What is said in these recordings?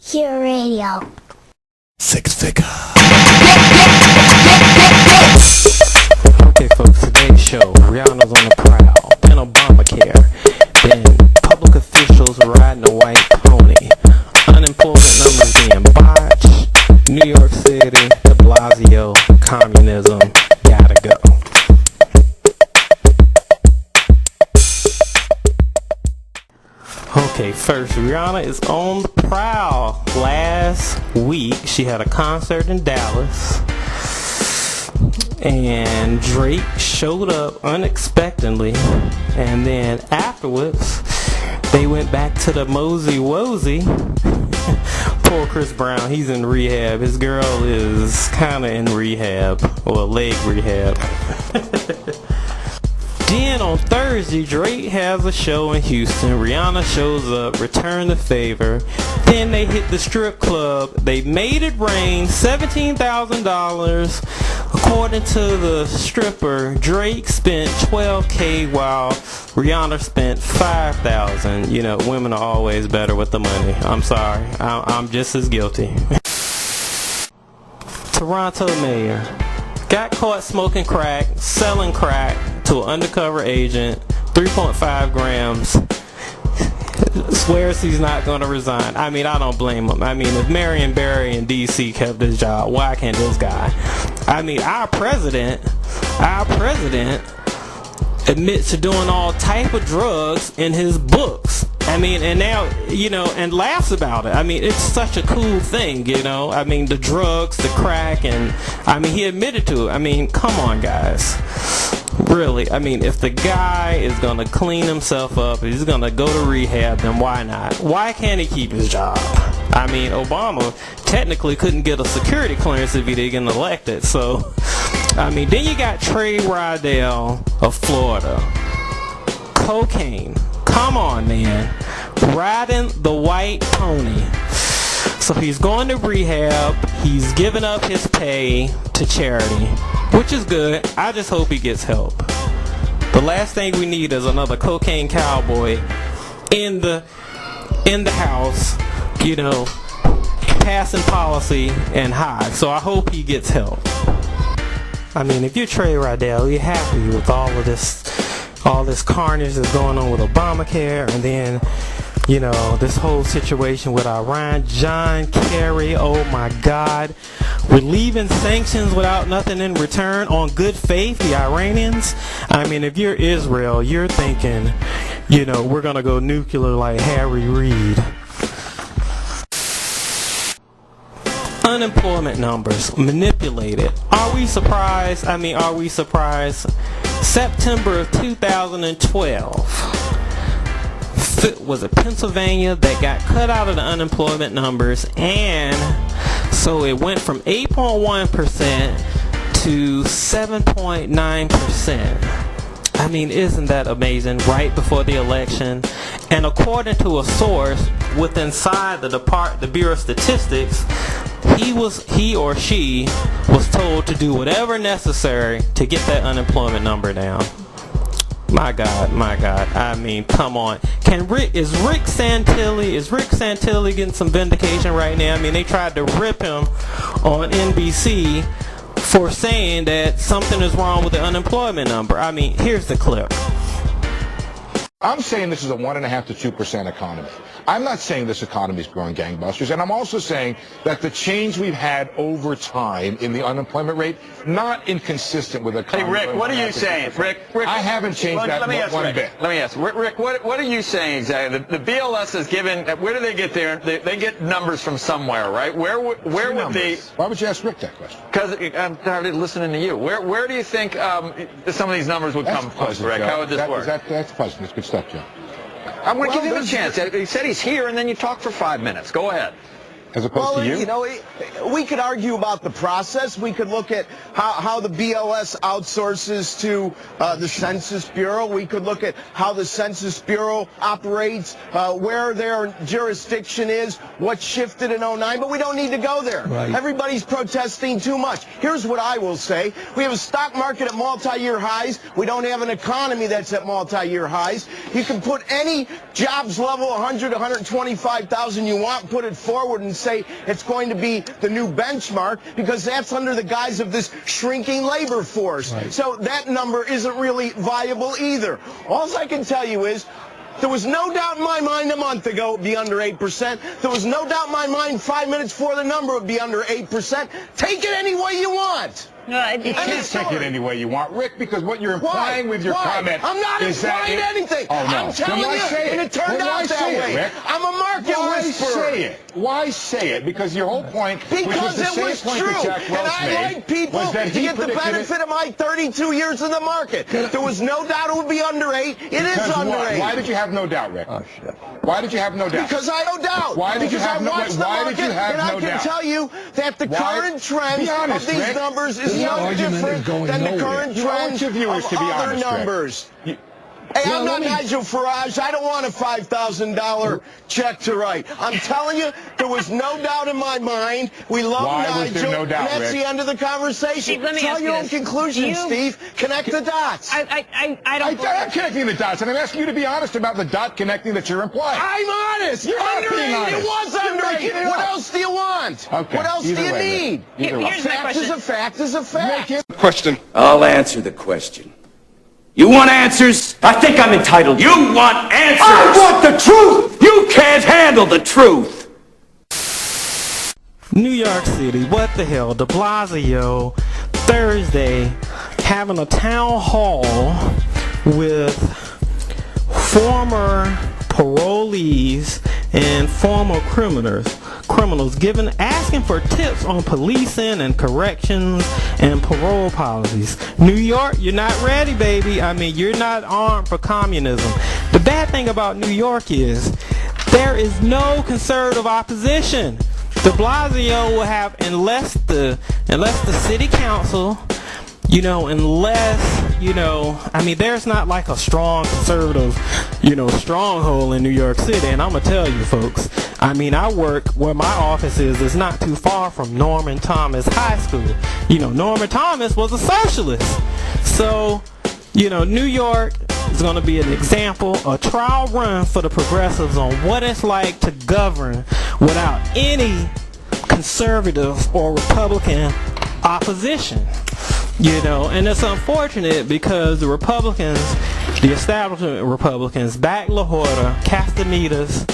Hear radio. Six figure. Okay, folks, today's show, Rihanna's on the prowl, then Obamacare, then public officials riding a white pony, unemployment numbers being botched, New York City, de Blasio, communism, gotta go. Okay, first, Rihanna is on the prowl. Last week, she had a concert in Dallas, and Drake showed up unexpectedly, and then afterwards, they went back to the Mosey Wozy. Poor Chris Brown, he's in rehab. His girl is kind of in rehab, or leg rehab. Then on Thursday, Drake has a show in Houston. Rihanna shows up, return the favor. Then they hit the strip club. They made it rain, $17,000. According to the stripper, Drake spent $12K while Rihanna spent $5,000. You know, women are always better with the money. I'm sorry. I'm just as guilty. Toronto mayor got caught smoking crack, selling crack to an undercover agent, 3.5 grams, swears he's not going to resign. I mean, I don't blame him. I mean, if Marion Barry in D.C. kept his job, why can't this guy? I mean, our president admits to doing all type of drugs in his books. I mean, and now, you know, and laughs about it. I mean, it's such a cool thing, you know. I mean, the drugs, the crack, and I mean, he admitted to it. I mean, come on, guys. Really, I mean, if the guy is going to clean himself up, he's going to go to rehab, then why not? Why can't he keep his job? I mean, Obama technically couldn't get a security clearance if he didn't get elected. So, I mean, then you got Trey Radel of Florida. Cocaine. Come on, man. Riding the white pony. So he's going to rehab. He's giving up his pay to charity, which is good. I just hope he gets help. The last thing we need is another cocaine cowboy in the house, you know, passing policy and high. So I hope he gets help. I mean, if you're Trey Radel, you're happy with all this carnage that's going on with Obamacare, and then, you know, this whole situation with Iran, John Kerry, oh my God, relieving sanctions without nothing in return on good faith, the Iranians. I mean, if you're Israel, you're thinking, you know, we're going to go nuclear like Harry Reid. Unemployment numbers manipulated. Are we surprised? I mean, are we surprised? September of 2012. Was it Pennsylvania that got cut out of the unemployment numbers, and so it went from 8.1% to 7.9%. I mean, isn't that amazing? Right before the election, and according to a source inside the Bureau of Statistics, he or she was told to do whatever necessary to get that unemployment number down. My God. I mean, come on. Is Rick Santilli getting some vindication right now? I mean, they tried to rip him on NBC for saying that something is wrong with the unemployment number. I mean, here's the clip. I'm saying this is a 1.5% to 2% economy. I'm not saying this economy is growing gangbusters, and I'm also saying that the change we've had over time in the unemployment rate, not inconsistent with economy. Hey, Rick, what are you saying? Rick, I haven't changed that one bit. Let me ask, Rick, what are you saying exactly? The BLS is given, where do they get their, they get numbers from somewhere, right? Where would they? Why would you ask Rick that question? Because I'm tired of listening to you. Where do you think some of these numbers would come from, Rick? How would this work? That's puzzling. That's good stuff, Joe. I'm going to give him a chance. He said he's here, and then you talk for 5 minutes. Go ahead. as opposed to you? You know, we could argue about the process. We could look at how the BLS outsources to the Census Bureau. We could look at how the Census Bureau operates, where their jurisdiction is, what shifted in '09, but we don't need to go there. Right. Everybody's protesting too much. Here's what I will say. We have a stock market at multi-year highs. We don't have an economy that's at multi-year highs. You can put any jobs level, 100, 125,000 you want, put it forward and say it's going to be the new benchmark, because that's under the guise of this shrinking labor force. Right. So that number isn't really viable either. All I can tell you is there was no doubt in my mind a month ago it would be under 8%. There was no doubt in my mind 5 minutes before the number would be under 8%. Take it any way you want. You can't take it any way you want, Rick, because what you're implying with your comment I'm not is that implying anything. Oh, no. I'm telling you, and it turned out that way. Rick? I'm a market whisperer. Why say it? Why say it? Because your whole point, which was the same point that Jack Welch and I like people was that to get the benefit of my 32 years in the market. There was no doubt it would be under 8. It is under 8. Why did you have no doubt, Rick? Oh, shit. Why did you have no doubt? Because I had no doubt. Why did you have no doubt? Why did you have no doubt? And I can tell you that the current trend of these numbers is no different than the current trend of other numbers. Hey, I'm not Nigel Farage. I don't want a $5,000 check to write. I'm telling you, there was no doubt in my mind. We love Nigel, no doubt, and that's Rick? the end of the conversation. Steve, let me Tell ask your you own this. conclusion, Steve. Connect the dots. I don't. I'm connecting the dots, and I'm asking you to be honest about the dot connecting that you're implying. I'm honest. You're not under being 8. honest. It was under 8. What else do you want? Okay. What else do you need? Here's my question. A fact is a fact. Question. I'll answer the question. You want answers? I think I'm entitled. You want answers? I want the truth! You can't handle the truth! New York City, what the hell? De Blasio, Thursday, having a town hall with former parolees and former criminals asking for tips on policing and corrections and parole policies. New York, you're not ready, baby. I mean, you're not armed for communism. The bad thing about New York is there is no conservative opposition. De Blasio will have, unless the city council, I mean, there's not like a strong conservative, stronghold in New York City. And I'm going to tell you, folks, I mean, I work where my office is. It's not too far from Norman Thomas High School. Norman Thomas was a socialist. So, New York is going to be an example, a trial run for the progressives on what it's like to govern without any conservative or Republican opposition. And it's unfortunate because the Republicans, the establishment Republicans, back La Horta, Castanedas,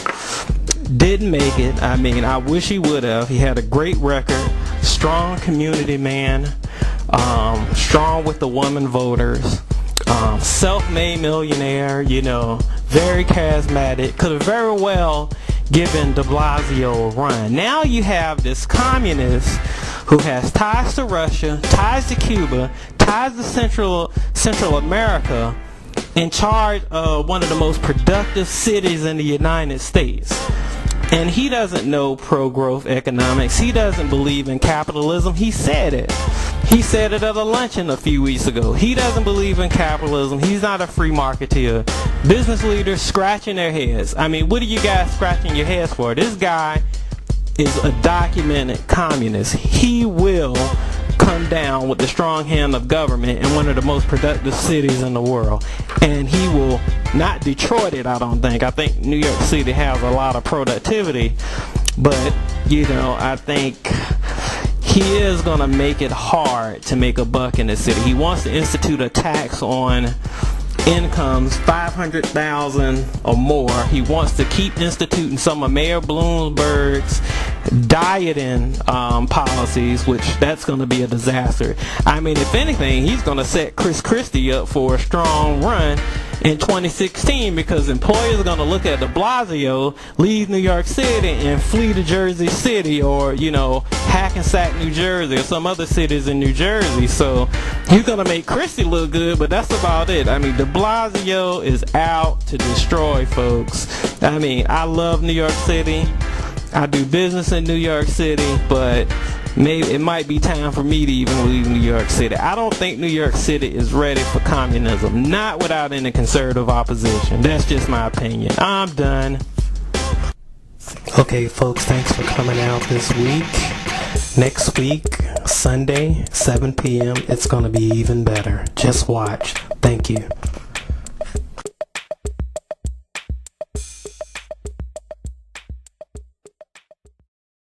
didn't make it. I mean, I wish he would have. He had a great record, strong community man, strong with the woman voters, self-made millionaire, very charismatic, could have very well given de Blasio a run. Now you have this communist who has ties to Russia, ties to Cuba, ties to Central America, in charge of one of the most productive cities in the United States. And he doesn't know pro-growth economics. He doesn't believe in capitalism. He said it. He said it at a luncheon a few weeks ago. He doesn't believe in capitalism. He's not a free marketeer. Business leaders scratching their heads. I mean, what are you guys scratching your heads for? This guy is a documented communist. He will come down with the strong hand of government in one of the most productive cities in the world. And he will not Detroit it, I don't think. I think New York City has a lot of productivity. But, I think he is going to make it hard to make a buck in the city. He wants to institute a tax on incomes $500,000 or more. He wants to keep instituting some of Mayor Bloomberg's dieting policies, which that's going to be a disaster. I mean, if anything, he's going to set Chris Christie up for a strong run in 2016, because employers are going to look at de Blasio, leave New York City and flee to Jersey City, or Hackensack, New Jersey, or some other cities in New Jersey. So he's going to make Christie look good, but that's about it. I mean, de Blasio is out to destroy, folks. I mean, I love New York City. I do business in New York City, but maybe it might be time for me to even leave New York City. I don't think New York City is ready for communism, not without any conservative opposition. That's just my opinion. I'm done. Okay, folks, thanks for coming out this week. Next week, Sunday, 7 p.m., it's going to be even better. Just watch. Thank you.